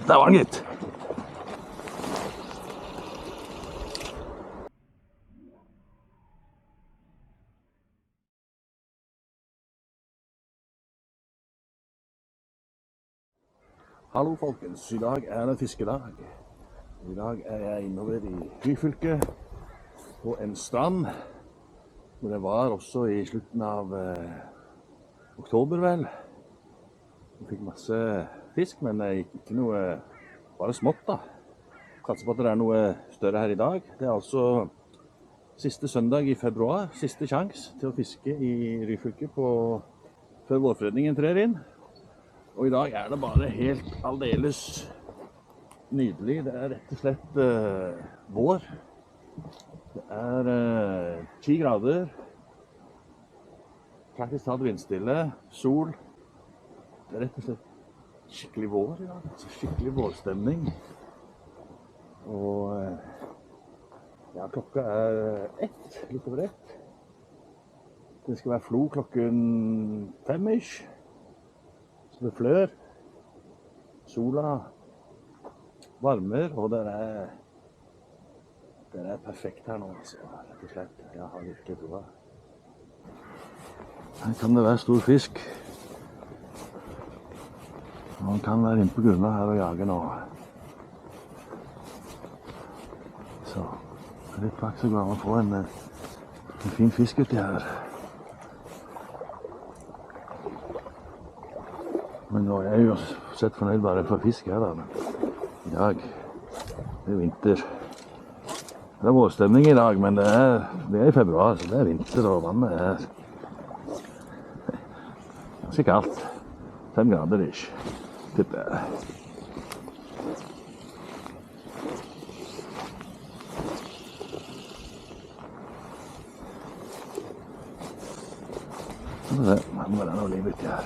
Der var han, gitt. Hallo folkens, i dag det fiskedag. I dag jeg innover i Ryfylke på en strand, hvor det var også i slutten av oktober vel. Jeg fikk masse fisk, men det gikk ikke noe, bare smått da. Kanskje på at det noe større her i dag. Det altså siste søndag i februar, siste sjans til å fiske i Ryfylke før vårfredningen trer inn. Og i dag det bare helt aldeles nydelig. Det rett og slett vår. Det 10 grader. Praktisk talt vindstille, sol. Det rett og slett skikkelig vår i dag. Altså skikkelig vårstemning. Og ja, klokka 1, litt over 1. Det skal være flo klokken 5-ish. Så det flør, sola varmer, og det perfekt her nå, altså, rett og slett. Jeg har virkelig troa. Her kan det være stor fisk. Man kan være inne på grunna her og jage nå. Så, litt flaks så går det an å få en fin fisk uti her. Men nå jeg jo sett fornøyd bare for fisk her da, men i dag det vinter. Det vårstemning i dag, men det i februar, så det vinter, og vannet ganske kaldt. 5 grader ish, tipper jeg. Nå må det noe liv uti her.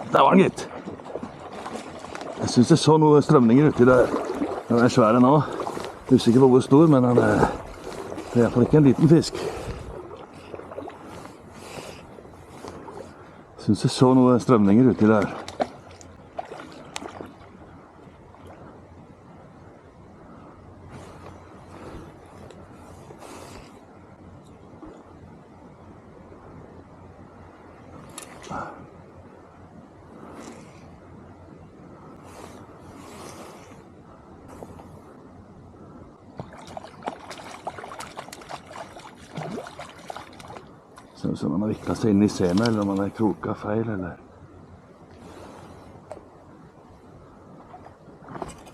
Der var han, gitt. Jeg synes jeg så noen strømninger uti der. Den svære nå. Usikker på hvor stor, men det i hvert fall ikke en liten fisk. Jeg synes jeg så noen strømninger uti der. Så man har viklet seg inn i sena, eller om man har kroket feil, eller...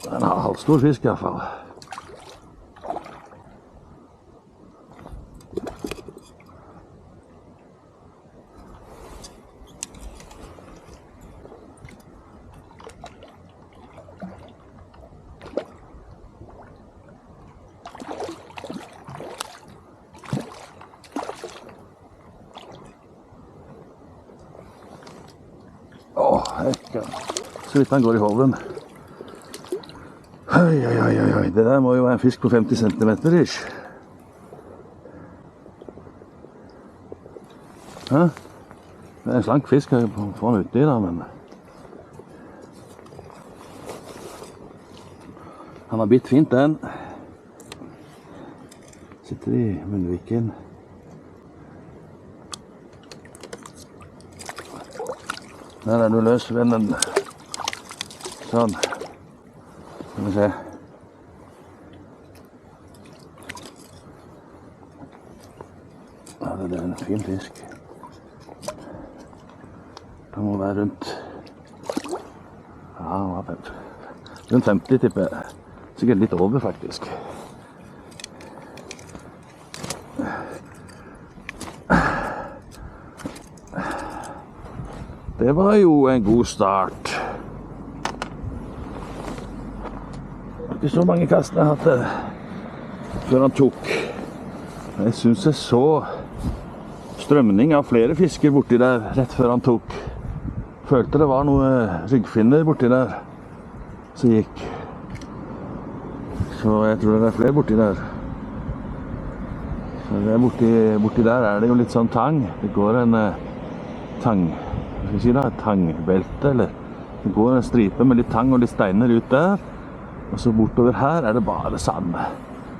Det en halvstor fisk i hvert fall. Så vidt han går i hoven. Oi. Det der må jo være en fisk på 50 centimeter ish. Hæ? Det en slank fisk jeg får han uti da, men... Han har bitt fint den. Sitter i munnviken. Der du løs vennen. Sånn. Skal vi se. Ja, det en fin fisk. Det må være rundt... Ja, rundt 50 tipper jeg. Sikkert litt over faktisk. Det var jo en god start. Ikke så mange kast jeg hadde før han tok. Jeg synes jeg så strømning av flere fisker borti der rett før han tok. Følte det var noe ryggfinner borti der som gikk. Så jeg tror det er flere borti der. Så det borti der er det jo litt sånn tang. Det går en tang, hva skal jeg si da, et tangbelte, eller det går en stripe med litt tang og litt steiner ut der. Og så bortover her er det bare sand.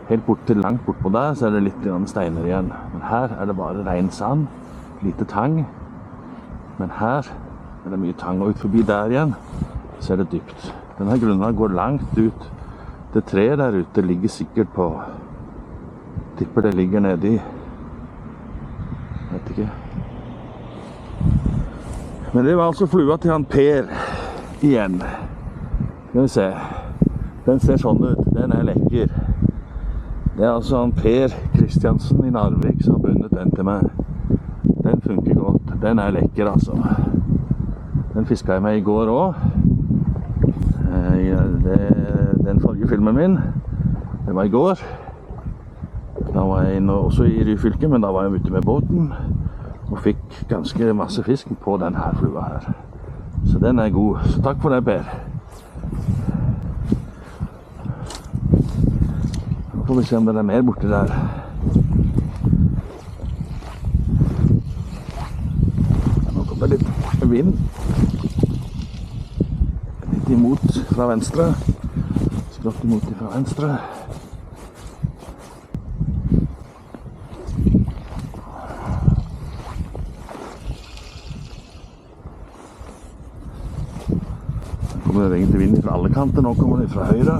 Helt langt bort på der så er det litt steiner igjen. Men her er det bare ren sand, lite tang. Men her er det mye tang, og ut forbi der igjen så er det dypt. Denne grunnen går langt ut. Det treet der ute ligger sikkert på, tipper det ligger nedi, vet ikke. Men det var altså flua til han Per igjen. Skal vi se. Den ser sånn ut. Den er lekker. Det er altså han Per Kristiansen i Narvik som har bundet den til meg. Den funker godt. Den er lekker, altså. Den fisket jeg med i går også. Den forrige filmen min, det var i går. Da var jeg inne også i Ryfylke, men da var jeg ute med båten og fikk ganske masse fisk på denne flua her. Så den er god. Så takk for det, Per. Nå får vi se om det er mer borte der. Nå kommer det litt vind. Litt imot fra venstre. Skrått imot fra venstre. Nå kommer det egentlig vind fra alle kanter. Nå kommer det fra høyre.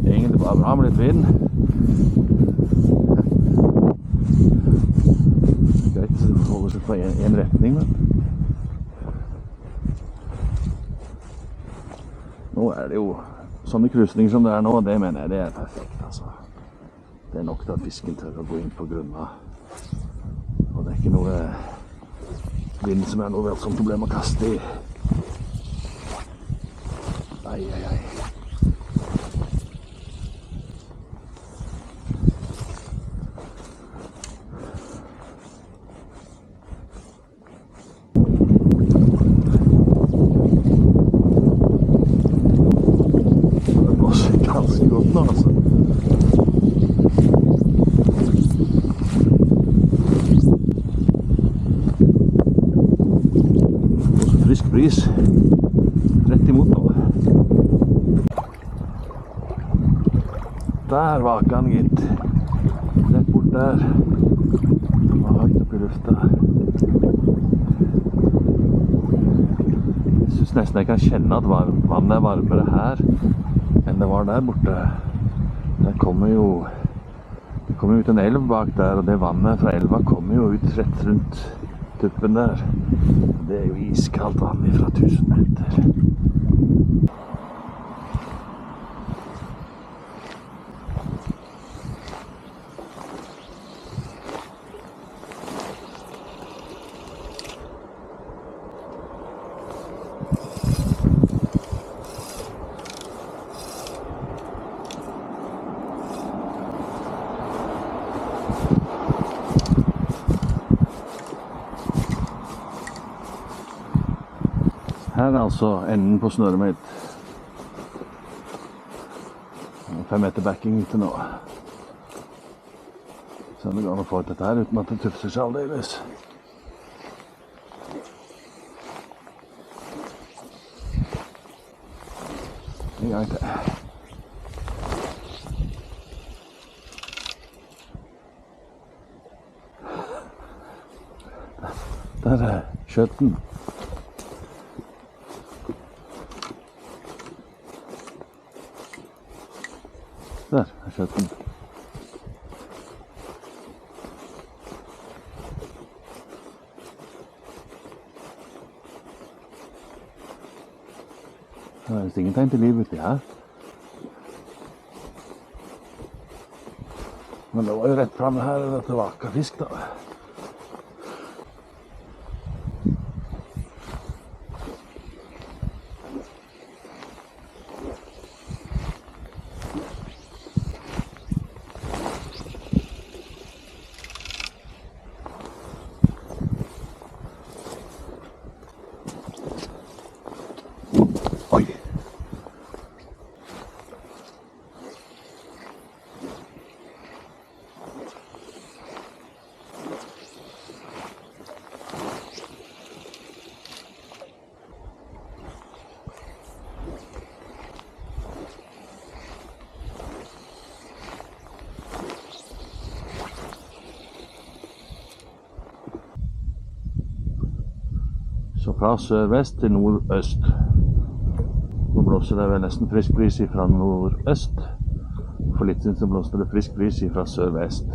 Det er egentlig bare bra med litt vind. Greit, så det holder seg på en retning, men nå er det jo sånne krusninger som det er nå, det mener jeg det er perfekt, altså. Det er nok til at fisken tør å gå inn på grunna. Og det er ikke noe vind som er noe voldsomt problem å kaste i. Ai, ai, ai. Ganske godt nå, altså. Også frisk bris rett imot nå. Der vaker han, gitt. Rett bort der. Han var høyt opp i lufta. Jeg synes nesten jeg kan kjenne at vannet er varmere her enn det var der borte. Det kommer jo ut en elv bak der, og det vannet fra elva kommer jo ut rett rundt tuppen der. Det er jo iskaldt vann fra 1000 meter. Her er altså enden på snøret mitt. 5 meter backing ute nå. Så det går an å få ut dette her uten at det tufser seg aldeles. En gang til. Der er skjøtten. Der er skjøtten. Det er ingen tegn til liv uti her. Men det var jo rett frem her at det vaka fisk da. fra sørvest til nordøst. Nå blåser det vel nesten frisk bris fra nordøst. For litt siden så blåste det frisk bris fra sørvest.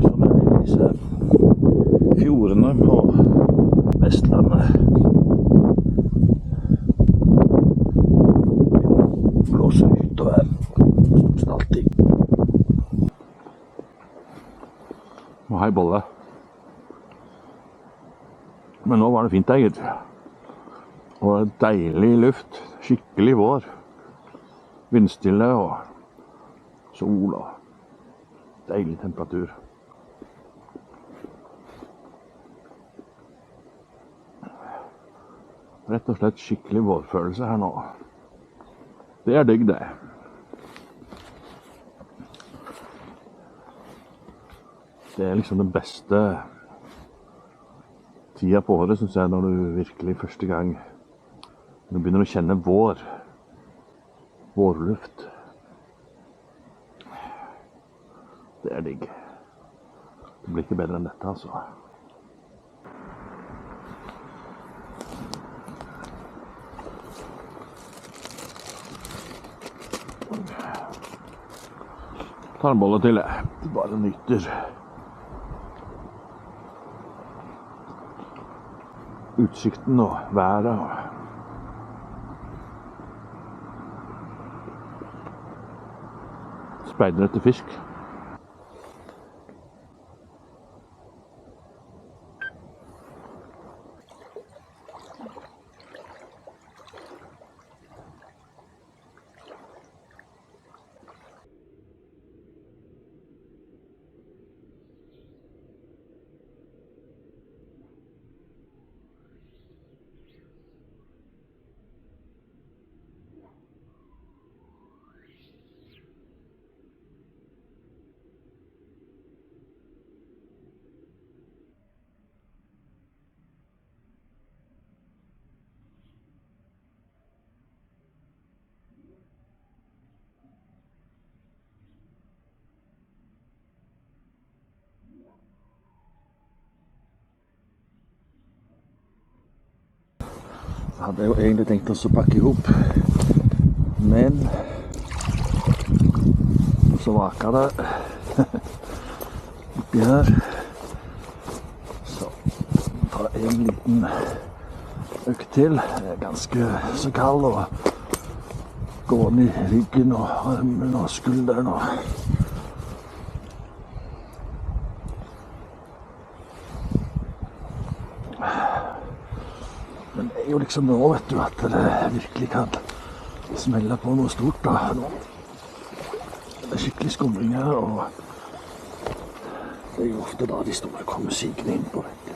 Sånn er det disse fjordene på Vestlandet. Blåser utover stort sett alltid. Og hei bolle. Men nå var det fint egentlig. Og deilig luft, skikkelig vår. Vindstille og sol og deilig temperatur. Rett og slett skikkelig vårfølelse her nå. Det er digg det. Det er liksom den beste tida på året, synes jeg, når du virkelig første gang når du begynner å kjenne vårluft. Det er digg. Det blir ikke bedre enn dette, altså. Tar en bolle til, jeg. Bare nyter utsikten og været. Speider etter fisk. Jeg hadde jo egentlig tenkt å pakke ihop, men så vaka det oppi her. Så tar jeg en liten økt til. Jeg er ganske så kald og gående i ryggen og armen og skulderen og det er jo liksom nå, vet du, at det virkelig kan smelle på noe stort da. Nå det er skikkelig skumring her, og det er jo ofte da de store kommer sigende inn på, vet du.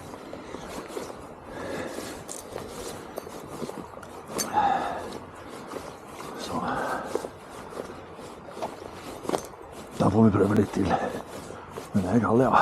Så da får vi prøve litt til. Men det er kald, ja.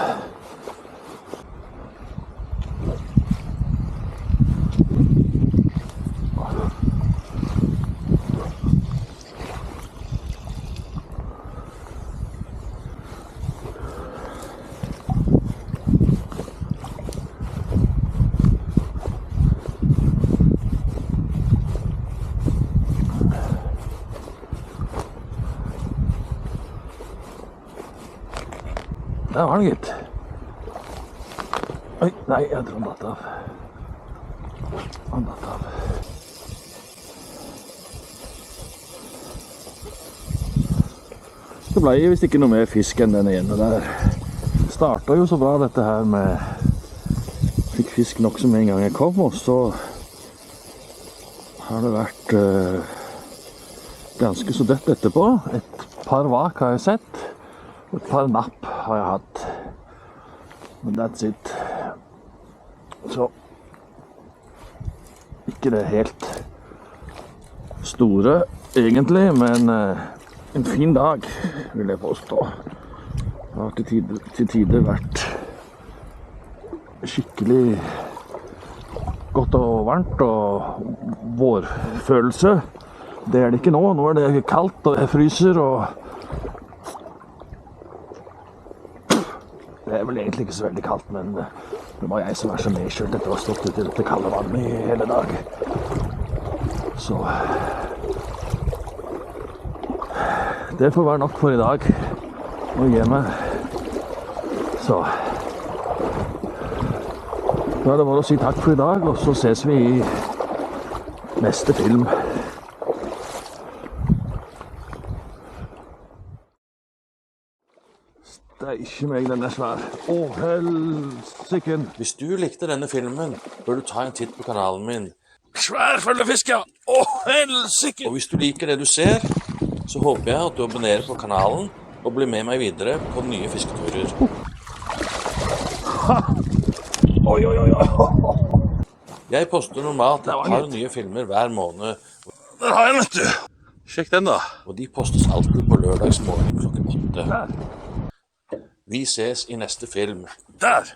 Der var den, gitt. Oi, nei, jeg tror han datt av. Han datt av. Det ble visst ikke noe mer fisk enn den ene der. Startet jo så bra dette her med fikk fisk nok som en gang jeg kom, og så har det vært ganske så dødt etterpå. Et par vak har jeg sett, og et par napp har jeg hatt. Men that's it. Så ikke det helt store egentlig, men en fin dag vil jeg påstå. Det har til tider vært skikkelig godt og varmt og vårfølelse. Det er det ikke nå. Nå er det kaldt og jeg fryser og det er vel egentlig ikke så veldig kaldt, men det var jeg som er så nedkjølt etter å ha stått ute i dette kalde vannet i hele dag. Så det får være nok for i dag. Nå gir jeg meg. Så da er det bare å si takk for i dag, og så ses vi i neste film. Steikje meg, den er svær. Å, helsiken. Hvis du likte denne filmen, bør du ta en titt på kanalen min. Svær følgefisk, ja. Å, helsiken. Og hvis du liker det du ser, så håper jeg at du abonnerer på kanalen og blir med meg videre på nye fisketurer. Oi, oi, oi, oi. Jeg poster normalt et par nye filmer hver måned, Der har jeg den, vet du. Sjekk den da. og de postes alltid på lørdagsmorgen klokken 8. Der. Vi ses i neste film. Der.